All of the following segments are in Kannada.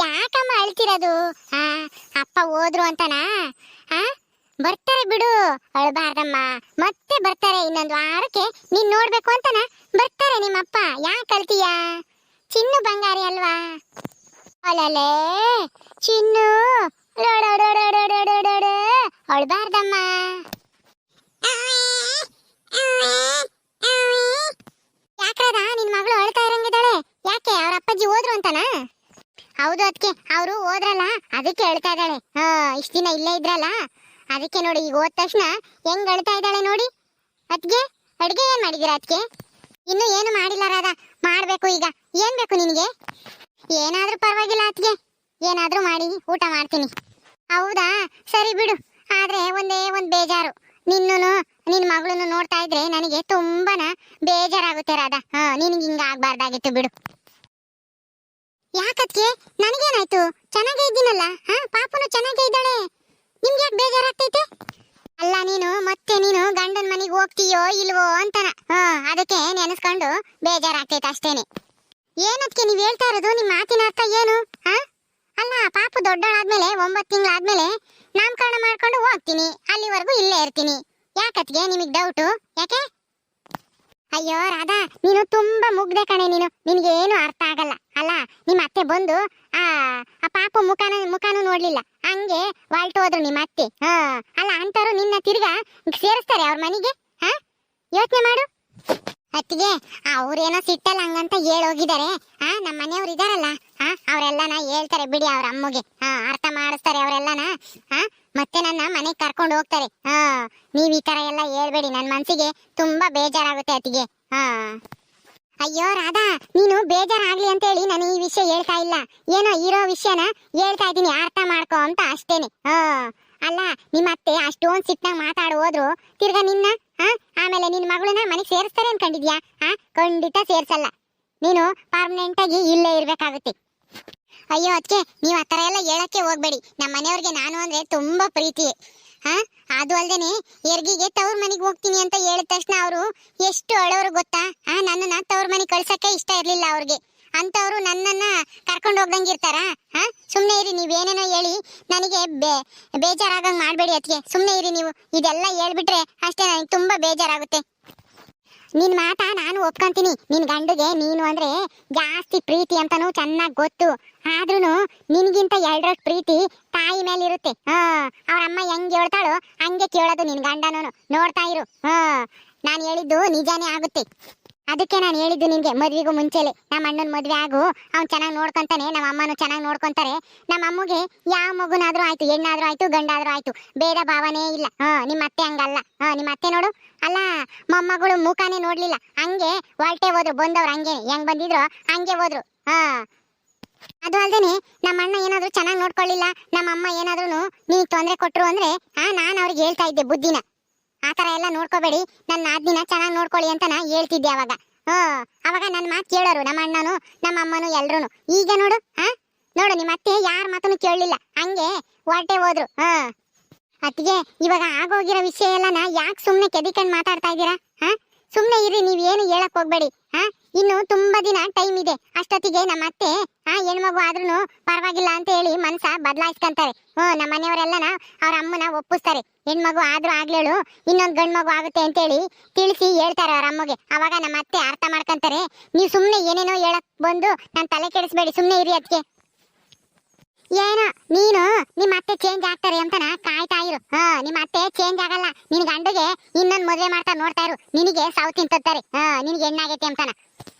ಯಾಕಮ್ಮ ಅಳ್ತಿರೋದು? ಆ ಅಪ್ಪ ಹೋದ್ರು ಅಂತನಾ? ಆ ಬರ್ತಾರೆ ಬಿಡು, ಅಳ್ಬಾರ್ದಮ್ಮ. ಮತ್ತೆ ಬರ್ತಾರೆ, ಇನ್ನೊಂದು ವಾರಕ್ಕೆ ನೀನ್ ನೋಡ್ಬೇಕು ಅಂತನ ಬರ್ತಾರೆ ನಿಮ್ಮಪ್ಪ. ಯಾಕೆ ಅಳ್ತೀಯ? ಚಿನ್ನು ಬಂಗಾರಿ ಅಲ್ವಾ? ಅಲ್ಲಲೇ ಚಿನ್ನು, ಅಳ್ಬಾರ್ದಮ್ಮ. ಯಾಕ್ರದ ನಿನ್ ಮಗಳು ಅಳ್ತಾ ಇರಂಗಿದ್ದಾಳೆ? ಯಾಕೆ ಅವ್ರ ಅಪ್ಪಾಜಿ ಹೋದ್ರು ಅಂತನ? ಹೌದು ಅದಕ್ಕೆ, ಅವರು ಹೋದ್ರಲ್ಲ ಅದಕ್ಕೆ ಅಳ್ತಾ ಇದ್ದಾಳೆ. ಇಷ್ಟ ದಿನ ಇಲ್ಲೇ ಇದ್ರಲ್ಲ ಅದಕ್ಕೆ ನೋಡಿ. ಈಗ ಹೋದ ತಕ್ಷಣ ಹೆಂಗ್ ಅಳ್ತಾ ಇದ್ದಾಳೆ ನೋಡಿ. ಅದ್ಗೆ ಅಡ್ಗೆ ಏನ್ ಮಾಡಿದೀರಾ ಅದಕ್ಕೆ? ಇನ್ನು ಏನು ಮಾಡಿಲ್ಲ ರಾಧ, ಮಾಡ್ಬೇಕು ಈಗ. ಏನ್ ಬೇಕು ನಿನಗೆ? ಏನಾದ್ರೂ ಪರವಾಗಿಲ್ಲ ಅದ್ಗೆ, ಏನಾದ್ರೂ ಮಾಡಿ ಊಟ ಮಾಡ್ತೀನಿ. ಹೌದಾ, ಸರಿ ಬಿಡು. ಆದ್ರೆ ಒಂದೇ ಒಂದ್ ಬೇಜಾರು, ನಿನ್ ಮಗಳನ್ನು ನೋಡ್ತಾ ಇದ್ರೆ ನನಗೆ ತುಂಬಾನ ಬೇಜಾರಾಗುತ್ತೆ ರಾಧ. ನಿನ್ಗೆ ಹಿಂಗ ಆಗ್ಬಾರ್ದಾಗಿತ್ತು ಬಿಡು. ಯಾಕದ್ಕೆ? ನನಗೇನಾಯ್ತು? ಚೆನ್ನಾಗೇ ಇದ್ದೀನಲ್ಲ. ಪಾಪನು ಚೆನ್ನಾಗೇ ಇದ್ದಾಳೆ. ನಿಮ್ಗೆ ಯಾಕೆ ಬೇಜಾರಾಗ್ತೈತೆ? ಅಲ್ಲ, ನೀನು ಗಂಡನ ಮನೆಗೆ ಹೋಗ್ತೀಯೋ ಇಲ್ವೋ ಅಂತನ. ಅದಕ್ಕೆ ನೆನೆಸ್ಕೊಂಡು ಬೇಜಾರಾಗ್ತೈತೆ ಅಷ್ಟೇನೆ. ಏನದ್ಕೆ ನೀವ್ ಹೇಳ್ತಾ ಇರೋದು? ನಿಮ್ ಮಾತಿನ ಅರ್ಥ ಏನು? ಅಲ್ಲ, ಪಾಪು ದೊಡ್ಡಳಾದ್ಮೇಲೆ 9 ತಿಂಗಳಾದ್ಮೇಲೆ ನಾಮಕರಣ ಮಾಡ್ಕೊಂಡು ಹೋಗ್ತೀನಿ, ಅಲ್ಲಿವರೆಗೂ ಇಲ್ಲೇ ಇರ್ತೀನಿ. ಯಾಕತ್ಗೆ ನಿಮಗ್ ಡೌಟು? ಯಾಕೆ? ಅಯ್ಯೋ ರಾಧಾ, ನೀನು ತುಂಬಾ ಮುಗ್ದೆ ಕಣೆ. ನಿನಗೆ ಏನು ಅರ್ಥ ಆಗಲ್ಲ. ಅಲ್ಲ, ನಿಮ್ಮ ಅತ್ತೆ ಬಂದು ಆ ಪಾಪು ಮುಖಾನು ನೋಡ್ಲಿಲ್ಲ, ಹಂಗೆ ಹೊರಟೋದ್ರು ನಿಮ್ಮ ಅತ್ತೆ. ಅಲ್ಲ, ಅಂತವ್ರು ನಿನ್ನ ತಿರ್ಗಾ ಸೇರಿಸ್ತಾರೆ ಅವ್ರ ಮನೆಗೆ? ಯೋಚನೆ ಮಾಡು. ಅತ್ತಿಗೆ ಅವ್ರೇನೋ ಸಿಟ್ಟಲ್ಲ ಹಂಗಂತ ಹೇಳೋಗಿದ್ದಾರೆ. ನಮ್ಮ ಮನೆಯವ್ರು ಇದಾರಲ್ಲ, ಅವರೆಲ್ಲನ ಹೇಳ್ತಾರೆ ಬಿಡಿ ಅವ್ರ ಅಮ್ಮಗೆ. ಅರ್ಥ ಮಾಡಿಸ್ತಾರೆ ಅವರೆಲ್ಲನ. ಮತ್ತೆ ನನ್ನ ಮನೆಗೆ ಕರ್ಕೊಂಡು ಹೋಗ್ತಾರೆ. ನೀವ್ ಈ ತರ ಎಲ್ಲ ಹೇಳ್ಬೇಡಿ, ನನ್ ಮನ್ಸಿಗೆ ತುಂಬಾ ಬೇಜಾರಾಗುತ್ತೆ ಅತ್ತಿಗೆ. ಅಯ್ಯೋ ರಾಧಾ, ನೀನು ಬೇಜಾರಾಗ್ಲಿ ಅಂತ ಹೇಳಿ ನಾನು ಈ ವಿಷಯ ಹೇಳ್ತಾ ಇಲ್ಲ. ಏನೋ ಇರೋ ವಿಷಯನ ಹೇಳ್ತಾ ಇದ್ದೀನಿ, ಅರ್ಥ ಮಾಡ್ಕೋ ಅಂತ ಅಷ್ಟೇನೆ. ಅಲ್ಲ, ನಿಮ್ಮ ಅತ್ತೆ ಅಷ್ಟೊಂದ್ ಸಿಟ್ನಾಗ ಮಾತಾಡಿ ಹೋದ್ರು, ತಿರ್ಗಾ ನಿನ್ನ ಆಮೇಲೆ ನಿನ್ ಮಗಳನ್ನ ಮನೆಗೆ ಸೇರಿಸ್ತಾರೆ ಅನ್ಕೊಂಡಿದ್ಯಾ? ಖಂಡಿತ ಸೇರ್ಸಲ್ಲ. ನೀನು ಪರ್ಮನೆಂಟ್ ಆಗಿ ಇಲ್ಲೇ ಇರ್ಬೇಕಾಗುತ್ತೆ. ಅಯ್ಯೋ ಅದಕ್ಕೆ ನೀವ್ ಆತರ ಎಲ್ಲ ಹೇಳಕ್ಕೆ ಹೋಗ್ಬೇಡಿ. ನಮ್ಮ ಮನೆಯವ್ರಿಗೆ ನಾನು ಅಂದ್ರೆ ತುಂಬಾ ಪ್ರೀತಿ. ಅದು ಅಲ್ದೇನೆ ಎರ್ಗಿಗೆ ತವ್ರ ಮನೆಗೆ ಹೋಗ್ತೀನಿ ಅಂತ ಹೇಳಿದ ತಕ್ಷಣ ಅವರು ಎಷ್ಟು ಅಳೋರು ಗೊತ್ತಾ? ನನ್ನನ್ನ ತವ್ರ ಮನೆಗೆ ಕಳ್ಸಕ್ಕೆ ಇಷ್ಟ ಇರ್ಲಿಲ್ಲ ಅವ್ರಿಗೆ. ಅಂತವ್ರು ನನ್ನನ್ನ ಕರ್ಕೊಂಡು ಹೋಗ್ದಂಗಿರ್ತಾರ? ಸುಮ್ನೆ ಇರಿ, ನೀವೇನೇನೋ ಹೇಳಿ ನನಗೆ ಬೇಜಾರಾಗಂಗ್ ಮಾಡ್ಬೇಡಿ ಅದಕ್ಕೆ. ಸುಮ್ನೆ ಇರಿ ನೀವು. ಇದೆಲ್ಲ ಹೇಳ್ಬಿಟ್ರೆ ಅಷ್ಟೇ ನನಗೆ ತುಂಬಾ ಬೇಜಾರಾಗುತ್ತೆ. ನಿನ್ ಮಾತ ನಾನು ಒಪ್ಕೊಂತೀನಿ. ನಿನ್ ಗಂಡಿಗೆ ನೀನು ಅಂದ್ರೆ ಜಾಸ್ತಿ ಪ್ರೀತಿ ಅಂತಾನು ಚೆನ್ನಾಗ್ ಗೊತ್ತು. ಆದ್ರೂನು ನಿನ್ಗಿಂತ 2 ಪ್ರೀತಿ ತಾಯಿ ಮೇಲೆ ಇರುತ್ತೆ. ಅವ್ರ ಅಮ್ಮ ಹೆಂಗ್ ಹೇಳ್ತಾಳೋ ಹಂಗೆ ಕೇಳೋದು ನಿನ್ ಗಂಡನೂ. ನೋಡ್ತಾ ಇರು. ನಾನು ಹೇಳಿದ್ದು ನಿಜಾನೇ ಆಗುತ್ತೆ. ಅದಕ್ಕೆ ನಾನು ಹೇಳಿದ್ದು ನಿನ್ಗೆ ಮದ್ವೆಗೂ ಮುಂಚೆಲೆ, ನಮ್ಮ ಅಣ್ಣನ ಮದ್ವೆ ಆಗು, ಅವ್ನು ಚೆನ್ನಾಗಿ ನೋಡ್ಕೊಂತಾನೆ, ನಮ್ಮ ಅಮ್ಮನೂ ಚೆನ್ನಾಗಿ ನೋಡ್ಕೊಂತಾರೆ. ನಮ್ಮ ಅಮ್ಮಗೆ ಯಾವ ಮಗುನಾದ್ರೂ ಆಯ್ತು, ಹೆಣ್ಣಾದ್ರೂ ಆಯ್ತು, ಗಂಡಾದ್ರೂ ಆಯ್ತು, ಭೇದ ಭಾವನೆ ಇಲ್ಲ. ನಿಮ್ಮ ಅತ್ತೆ ಹಂಗಲ್ಲ. ನಿಮ್ಮ ಅತ್ತೆ ನೋಡು, ಅಲ್ಲ ಮೊಮ್ಮಗಳು ಮುಖಾನೇ ನೋಡ್ಲಿಲ್ಲ, ಹಂಗೆ ಹೊರಟೆ ಹೋದ್ರು. ಬಂದವ್ರು ಹಂಗೆ ಹೆಂಗ್ ಬಂದಿದ್ರು ಹಂಗೆ ಹೋದ್ರು. ಅದು ಅಲ್ದೇನೆ ನಮ್ಮ ಅಣ್ಣ ಏನಾದ್ರು ಚೆನ್ನಾಗಿ ನೋಡ್ಕೊಳ್ಳಿಲ್ಲ, ನಮ್ಮ ಅಮ್ಮ ಏನಾದ್ರು ನೀನ್ ತೊಂದ್ರೆ ಕೊಟ್ರು ಅಂದ್ರೆ ನಾನು ಅವ್ರಿಗೆ ಹೇಳ್ತಾ ಇದ್ದೆ ಬುದ್ಧಿನ. ಆತರ ಎಲ್ಲ ನೋಡ್ಕೋಬೇಡಿ, ನನ್ನ ದಿನ ಚೆನ್ನಾಗಿ ನೋಡ್ಕೊಳ್ಳಿ ಅಂತ ನಾ ಹೇಳ್ತಿದ್ದೆ ಅವಾಗ. ಅವಾಗ ನನ್ನ ಮಾತು ಕೇಳೋರು ನಮ್ಮ ಅಣ್ಣನು ನಮ್ಮ ಅಮ್ಮನು ಎಲ್ರು. ಈಗ ನೋಡು, ನೋಡು ನಿಮ್ಮ ಅತ್ತೆ ಯಾರ ಮಾತನ್ನು ಕೇಳಲಿಲ್ಲ, ಹಂಗೆ ಹೊರಟೆ ಹೋದ್ರು. ಅತ್ತಿಗೆ ಇವಾಗ ಆಗೋಗಿರೋ ವಿಷಯ ಎಲ್ಲನ ಯಾಕೆ ಸುಮ್ನೆ ಕೆದಿಕೊಂಡು ಮಾತಾಡ್ತಾ ಇದ್ದೀರಾ? ಸುಮ್ನೆ ಇರಿ, ನೀವೇನು ಹೇಳಕ್ ಹೋಗ್ಬೇಡಿ. ಇನ್ನು ತುಂಬಾ ದಿನ ಟೈಮ್ ಇದೆ. ಅಷ್ಟೊತ್ತಿಗೆ ನಮ್ಮ ಅತ್ತೆ ಹೆಣ್ಮಗು ಆದ್ರೂ ಪರವಾಗಿಲ್ಲ ಅಂತ ಹೇಳಿ ಮನ್ಸ ಬದಲಾಯಿಸ್ಕೊಂತಾರೆ. ನಮ್ಮ ಮನೆಯವರೆಲ್ಲನ ಅವ್ರ ಅಮ್ಮನ ಒಪ್ಪಿಸ್ತಾರೆ. ಹೆಣ್ಮಗು ಆದ್ರೂ ಆಗ್ಲೇಳು, ಇನ್ನೊಂದು ಗಂಡ್ ಮಗು ಆಗುತ್ತೆ ಅಂತೇಳಿ ತಿಳಿಸಿ ಹೇಳ್ತಾರೆ ಅವ್ರ ಅಮ್ಮಗೆ. ಅವಾಗ ನಮ್ಮ ಅತ್ತೆ ಅರ್ಥ ಮಾಡ್ಕೊಂತಾರೆ. ನೀವು ಸುಮ್ನೆ ಏನೇನೋ ಹೇಳಕ್ ಬಂದು ನಾನು ತಲೆ ಕೆಡಿಸ್ಬೇಡಿ, ಸುಮ್ನೆ ಇರಿ ಅದಕ್ಕೆ. ಏನೋ ನೀನು ನಿಮ್ಮ ಅತ್ತೆ ಚೇಂಜ್ ಆಗ್ತಾರೆ ಅಂತನ ಕಾಯ್ತಾ ಇರು. ನಿಮ್ಮ ಅತ್ತೆ ಚೇಂಜ್ ಆಗಲ್ಲ. ನಿನ್ ಗಂಡಿಗೆ ಇನ್ನೊಂದು ಮದುವೆ ಮಾಡ್ತಾ ನೋಡ್ತಾ ಇರು, ನಿನಗೆ ಸಾವು ತಿಂತಾರೆ. ನಿನಗೆ ಹೆಣ್ಣಾಗೈತೆ ಅಂತನ.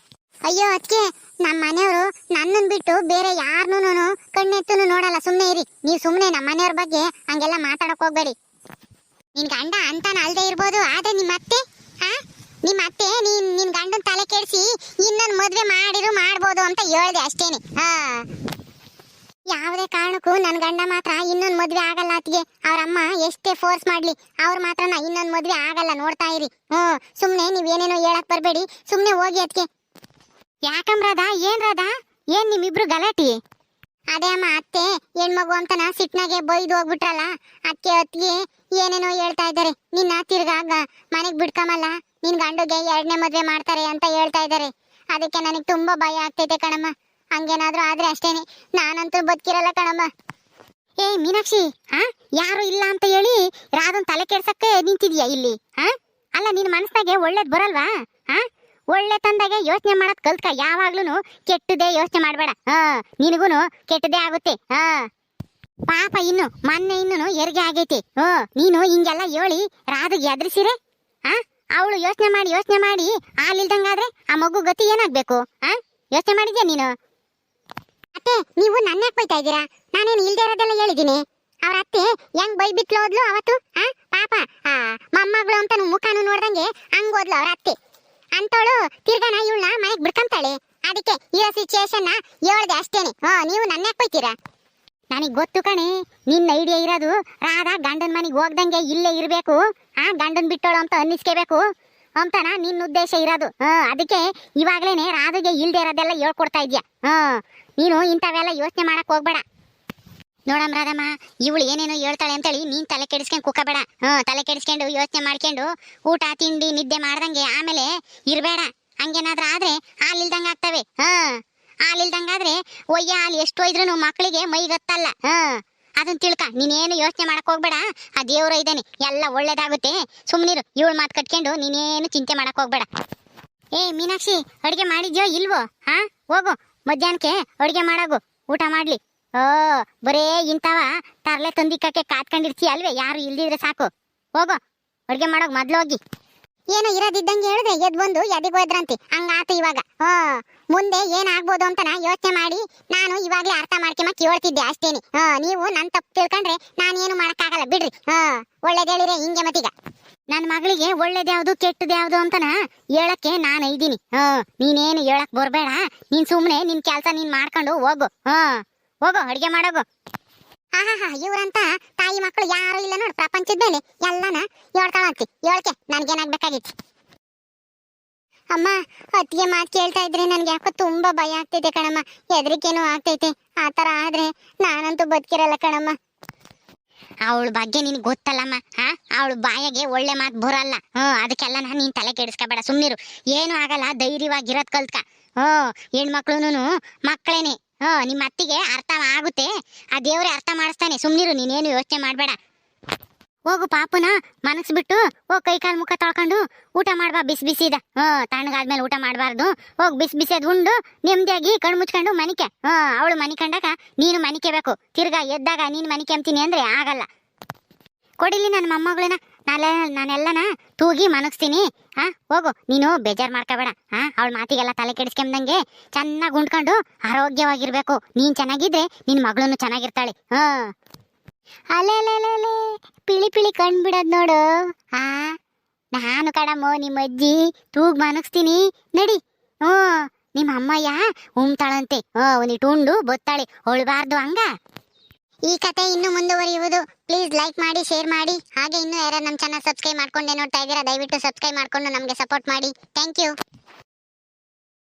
ಅಯ್ಯೋ ಅದಕ್ಕೆ ನಮ್ಮ ಮನೆಯವರು ನನ್ನನ್ ಬಿಟ್ಟು ಬೇರೆ ಯಾರನ್ನೂ ಕಣ್ಣೆತ್ತೂ ನೋಡಲ್ಲ. ಸುಮ್ನೆ ಇರಿ ನೀವು. ಸುಮ್ನೆ ನಮ್ಮ ಮನೆಯವ್ರ ಬಗ್ಗೆ ಹಂಗೆಲ್ಲ ಮಾತಾಡಕ್ ಹೋಗ್ಬೇಡಿ. ನಿನ್ ಗಂಡ ಅಂತಾನ ಅಲ್ದೇ ಇರ್ಬೋದು, ಆದ್ರೆ ನಿಮ್ಮ ಅತ್ತೆ ನಿನ್ ಗಂಡನ್ ತಲೆ ಕೆಡಿಸಿ ಇನ್ನೊಂದು ಮದ್ವೆ ಮಾಡ್ಬೋದು ಅಂತ ಹೇಳ್ದೆ ಅಷ್ಟೇನೆ. ಯಾವುದೇ ಕಾರಣಕ್ಕೂ ನನ್ನ ಗಂಡ ಮಾತ್ರ ಇನ್ನೊಂದು ಮದ್ವೆ ಆಗಲ್ಲ ಅತ್ತಿಗೆ. ಅವ್ರಮ್ಮ ಎಷ್ಟೇ ಫೋರ್ಸ್ ಮಾಡ್ಲಿ, ಅವ್ರ ಮಾತ್ರ ಇನ್ನೊಂದು ಮದ್ವೆ ಆಗಲ್ಲ. ನೋಡ್ತಾ ಇರಿ. ಸುಮ್ನೆ ನೀವೇನೇನೋ ಹೇಳಕ್ ಬರ್ಬೇಡಿ, ಸುಮ್ನೆ ಹೋಗಿ ಅದಕ್ಕೆ. ಯಾಕಂಬ್ರದ? ಏನ್ ನಿಮ್ಮಿಬ್ರು ಗಲಾಟಿ? ಅದೇ ಅಮ್ಮ, ಅತ್ತೆ ಹೆಣ್ಮಗು ಅಂತನ ಸಿಟ್ನಾಗೆ ಬೈದು ಹೋಗ್ಬಿಟ್ರಲ್ಲ, ಅತ್ತಿಗೆ ಏನೇನೋ ಹೇಳ್ತಾ ಇದ್ದಾರೆ. ನಿನ್ನ ತಿರ್ಗಾಗ ಮನೆಗ್ ಬಿಡ್ಕಮಲ್ಲ, ನಿನ್ ಗಂಡುಗೆ 2ನೇ ಮದ್ವೆ ಮಾಡ್ತಾರೆ ಅಂತ ಹೇಳ್ತಾ ಇದ್ದಾರೆ. ಅದಕ್ಕೆ ನನಗೆ ತುಂಬಾ ಭಯ ಆಗ್ತೈತೆ ಕಣಮ್ಮ. ಹಂಗೇನಾದ್ರೂ ಆದ್ರೆ ಅಷ್ಟೇನೆ, ನಾನಂತೂ ಬದುಕಿರಲ್ಲ ಕಣಮ್ಮ. ಏ ಮೀನಾಕ್ಷಿ, ಯಾರು ಇಲ್ಲ ಅಂತ ಹೇಳಿ ರಾಧನ್ ತಲೆ ಕೆಡ್ಸಕ್ಕೆ ನಿಂತಿದ್ಯಾ ಇಲ್ಲಿ? ಅಲ್ಲ, ನಿನ್ ಮನಸ್ಸಾಗೆ ಒಳ್ಳೇದ್ ಬರಲ್ವಾ? ಒಳ್ಳೆ ತಂದಾಗೆ ಯೋಚನೆ ಮಾಡದ್ ಕಲ್ತ್ಕ. ಯಾವಾಗ್ಲೂ ಕೆಟ್ಟದೇ ಯೋಚನೆ ಮಾಡ್ಬೇಡ. ನಿನಗೂನು ಕೆಟ್ಟದೇ ಆಗುತ್ತೆ. ಪಾಪ ಇನ್ನು ಮೊನ್ನೆ ಇನ್ನೂ ಹೆರಿಗೆ ಆಗೈತಿ. ನೀನು ಹಿಂಗೆಲ್ಲ ಹೇಳಿ ರಾಧಗೆ ಎದ್ರಿಸಿರೆ ಅವಳು ಯೋಚನೆ ಮಾಡಿ ಹಾಲಿಲ್ದಂಗಾದ್ರೆ ಆ ಮಗು ಗತಿ ಏನಾಗ್ಬೇಕು? ಯೋಚನೆ ಮಾಡಿದ್ಯಾ ನೀನು? ಅತ್ತೆ, ನೀವು ನನ್ನ ಯಾಕೆ ಬೈತಾ ಇದ್ದೀರಾ? ನಾನೇನು ಇಲ್ದೇ ಇರೋದೆಲ್ಲ ಹೇಳಿದ್ದೀನಿ. ಅವ್ರ ಅತ್ತೆ ಹೆಂಗ್ ಬೈ ಬಿಟ್ಲು ಹೋದ್ಲು ಅವತ್ತು. ಪಾಪ ಮೊಮ್ಮಗಳು ಅಂತ ಮುಖಾನು ನೋಡ್ದಂಗೆ ಹಂಗ್ ಹೋದ್ಲು ಅವ್ರ ಅತ್ತೆ. ಅಂತವಳು ತಿರ್ಗಾನ ಇವಳನ್ನ ಮನೆಗ್ ಬಿಡ್ಕೊಂತಾಳೆ. ಅದಕ್ಕೆ ಇರೋ ಸಿಚುಯೇಷನ್ ಹೇಳ್ದೆ ಅಷ್ಟೇನೆ. ನೀವು ನನ್ನ ಯಾಕೆ ಬೈತೀರಾ? ನನಗ್ ಗೊತ್ತು ಕಣೆ, ನಿನ್ನ ಐಡಿಯಾ ಇರೋದು ರಾಧಾ ಗಂಡನ್ ಮನೆಗೆ ಹೋಗ್ದಂಗೆ ಇಲ್ಲೇ ಇರ್ಬೇಕು, ಗಂಡನ್ ಬಿಟ್ಟೋಳು ಅಂತ ಅನ್ನಿಸ್ಕೋಬೇಕು ಅಂತನ ನಿನ್ನ ಉದ್ದೇಶ ಇರೋದು. ಅದಕ್ಕೆ ಇವಾಗ್ಲೇನೆ ರಾಧಗೆ ಇಲ್ದೇ ಇರೋದೆಲ್ಲ ಹೇಳ್ಕೊಡ್ತಾ ಇದ್ಯಾ. ನೀನು ಇಂಥವೆಲ್ಲ ಯೋಚನೆ ಮಾಡಕ್ ಹೋಗ್ಬೇಡ. ನೋಡಮ್ ರಾಧಮ್ಮ, ಇವಳು ಏನೇನೋ ಹೇಳ್ತಾಳೆ ಅಂತೇಳಿ ನೀನ್ ತಲೆ ಕೆಡಿಸ್ಕೊಂಡು ಕುಕ್ಕಬೇಡ. ತಲೆ ಕೆಡಿಸ್ಕೊಂಡು ಯೋಚನೆ ಮಾಡ್ಕೊಂಡು ಊಟ ತಿಂಡಿ ನಿದ್ದೆ ಮಾಡ್ದಂಗೆ ಆಮೇಲೆ ಇರ್ಬೇಡ. ಹಂಗೇನಾದ್ರೂ ಆದ್ರೆ ಹಾಲಿಲ್ದಂಗ ಆಗ್ತವೆ. ಹಾಲಿಲ್ದಂಗಾದ್ರೆ ಒಯ್ಯ ಹಾಲು ಎಷ್ಟು ಒಯ್ದ್ರು ಮಕ್ಕಳಿಗೆ ಮೈಗತ್ತಲ್ಲ. ಅದನ್ನ ತಿಳ್ಕ. ನೀನೇನು ಯೋಚನೆ ಮಾಡಕ್ ಹೋಗ್ಬೇಡ. ಆ ದೇವ್ರ ಇದ್ದಾನೆ, ಎಲ್ಲ ಒಳ್ಳೇದಾಗುತ್ತೆ. ಸುಮ್ನಿರು. ಇವಳು ಮಾತು ಕಟ್ಕೊಂಡು ನೀನೇನು ಚಿಂತೆ ಮಾಡಕ್ ಹೋಗ್ಬೇಡ. ಏ ಮೀನಾಕ್ಷಿ, ಅಡುಗೆ ಮಾಡಿದ್ಯೋ ಇಲ್ವೋ? ಹೋಗು, ಮಧ್ಯಾಹ್ನಕ್ಕೆ ಅಡುಗೆ ಮಾಡಾಗು, ಊಟ ಮಾಡ್ಲಿ. ಬರೇ ಇಂತವ ತರ್ಲೆ ತಂದಿಕ್ಕಕ್ಕೆ ಕಾತ್ಕೊಂಡಿರ್ತೀಯ ಅಲ್ವೇ? ಯಾರು ಇಲ್ದಿದ್ರೆ ಸಾಕು. ಹೋಗೋ, ಅಡುಗೆ ಮಾಡೋಗ್ ಮೊದ್ಲು ಹೋಗಿ. ಏನೋ ಇರೋದಿದ್ದಂಗೆ ಹೇಳಿದ್ರೆ ಎದ್ ಬಂದು ಎದಿಗೆ ಹೋದ್ರಂತೆ. ಹಂಗಾತ ಇವಾಗ. ಮುಂದೆ ಏನಾಗ್ಬೋದು ಅಂತ ಯೋಚನೆ ಮಾಡಿ ನಾನು ಇವಾಗ್ಲೇ ಅರ್ಥ ಮಾಡ್ಕೊಂಬ ಕೇಳ್ತಿದ್ದೆ ಅಷ್ಟೇನೆ. ನೀವು ನನ್ ತಪ್ಪು ತಿಳ್ಕೊಂಡ್ರೆ ನಾನೇನು ಮಾಡಕ್ಕಾಗಲ್ಲ ಬಿಡ್ರಿ. ಒಳ್ಳೇದೇಳಿರೆ ಹಿಂಗೆ ಮತ್ತೀಗ. ನನ್ನ ಮಗಳಿಗೆ ಒಳ್ಳೇದ್ಯಾವ್ದು ಕೆಟ್ಟದ್ಯಾವ್ದು ಅಂತನ ಹೇಳಕ್ಕೆ ನಾನು ಇದ್ದೀನಿ. ನೀನೇನು ಹೇಳಕ್ ಬರ್ಬೇಡ. ನೀನ್ ಸುಮ್ನೆ ನಿನ್ ಕೆಲ್ಸ ನೀನ್ ಮಾಡ್ಕೊಂಡು ಹೋಗು. ಹೋಗು, ಅಡ್ಗೆ ಮಾಡೋಗು. ಇವ್ರಂತ ತಾಯಿ ಮಕ್ಕಳು ಯಾರು ಇಲ್ಲ ನೋಡು ಪ್ರಪಂಚದ ಮೇಲೆ. ಎಲ್ಲಾನ ಹೇಳ್ತಾಳಂತಿ. ಹೇಳ್ಕೆ ನನ್ಗೇನಾಗ್ಬೇಕಾಗಿತ್ತು? ಅಮ್ಮ, ಅತ್ತಿಗೆ ಮಾತು ಕೇಳ್ತಾ ಇದ್ರೆ ನನ್ಗೆ ಯಾಕೋ ತುಂಬಾ ಭಯ ಆಗ್ತೈತೆ ಕಣಮ್ಮ. ಹೆದರಿಕೆನೂ ಆಗ್ತೈತೆ. ಆತರ ಆದ್ರೆ ನಾನಂತೂ ಬದುಕಿರಲ್ಲ ಕಣಮ್ಮ. ಅವಳ ಬಗ್ಗೆ ನಿನ್ಗೆ ಗೊತ್ತಲ್ಲಮ್ಮ. ಅವಳು ಬಾಯಿಗೆ ಒಳ್ಳೆ ಮಾತು ಬರಲ್ಲ. ಅದಕ್ಕೆಲ್ಲ ನೀನ್ ತಲೆ ಕೆಡಿಸ್ಕೋಬೇಡ, ಸುಮ್ನಿರು. ಏನು ಆಗಲ್ಲ, ಧೈರ್ಯವಾಗಿರೋದ್ ಕಲ್ತ್ಕ. ಹೆಣ್ಮಕ್ಳುನು ಮಕ್ಕಳೇನೆ. ನಿಮ್ಮ ಅತ್ತಿಗೆ ಅರ್ಥ ಆಗುತ್ತೆ. ಆ ದೇವ್ರೆ ಅರ್ಥ ಮಾಡಿಸ್ತಾನೆ. ಸುಮ್ನಿರು, ನೀನೇನು ಯೋಚನೆ ಮಾಡ್ಬೇಡ. ಹೋಗು, ಪಾಪುನ ಮನಸ್ಬಿಟ್ಟು ಕೈ ಕಾಲು ಮುಖ ತೊಳ್ಕೊಂಡು ಊಟ ಮಾಡ್ಬಾ. ಬಿಸಿ ಬಿಸಿದ. ತಣ್ಣಗಾದ್ಮೇಲೆ ಊಟ ಮಾಡಬಾರ್ದು. ಹೋಗಿ ಬಿಸಿ ಬಿಸಿದ್ ಉಂಡು ನೆಮ್ಮದಿಯಾಗಿ ಕಣ್ಣು ಮುಚ್ಕೊಂಡು ಮನಿಕೆ. ಅವಳು ಮನಿಕೊಂಡಾಗ ನೀನು ಮನಿಕೆಬೇಕು. ತಿರ್ಗಾ ಎದ್ದಾಗ ನೀನು ಮನಿಕೆಂತೀನಿ ಅಂದ್ರೆ ಆಗಲ್ಲ. ಕೊಡಿಲಿ ನನ್ನ ಮೊಮ್ಮಗಳನ್ನ ನಾನೆಲ್ಲನ ತೂಗಿ ಮನಗಿಸ್ತೀನಿ. ಹೋಗು, ನೀನು ಬೇಜಾರ್ ಮಾಡ್ಕೋಬೇಡ. ಅವಳ ಮಾತಿಗೆಲ್ಲ ತಲೆ ಕೆಡಿಸ್ಕೊಂಡಂಗೆ ಚೆನ್ನಾಗಿ ಉಂಡ್ಕೊಂಡು ಆರೋಗ್ಯವಾಗಿರ್ಬೇಕು. ನೀನ್ ಚೆನ್ನಾಗಿದ್ರೆ ನಿನ್ ಮಗಳೂನು ಚೆನ್ನಾಗಿರ್ತಾಳೆ. ಅಲೆ ಪಿಳಿ ಪಿಳಿ ಕಣ್ ಬಿಡೋದ್ ನೋಡು. ನಾನು ಕಡಮ್ಮೋ ನಿಮ್ಮ ಅಜ್ಜಿ ತೂಗ್ ಮನಗಿಸ್ತೀನಿ ನಡಿ. ನಿಮ್ಮ ಅಮ್ಮಯ್ಯ ಉಮ್ತಾಳಂತೆ. ಒಂದಿಟ್ಟು ಉಂಡು ಬತ್ತಾಳೆ, ಹೊಳ್ಬಾರ್ದು ಹಂಗ. ಈ ಕತೆ ಇನ್ನು ಮುಂದುವರಿಯುವುದು. ಪ್ಲೀಸ್ ಲೈಕ್ ಮಾಡಿ, ಶೇರ್ ಮಾಡಿ. ಹಾಗೆ ಇನ್ನೂ ಯಾರು ನಮ್ಮ ಚಾನಲ್ ಸಬ್ಸ್ಕ್ರೈಬ್ ಮಾಡ್ಕೊಂಡೆ ನೋಡ್ತಾ ಇದ್ದೀರಾ, ದಯವಿಟ್ಟು ಸಬ್ಸ್ಕ್ರೈಬ್ ಮಾಡ್ಕೊಂಡು ನಮಗೆ ಸಪೋರ್ಟ್ ಮಾಡಿ. Thank you.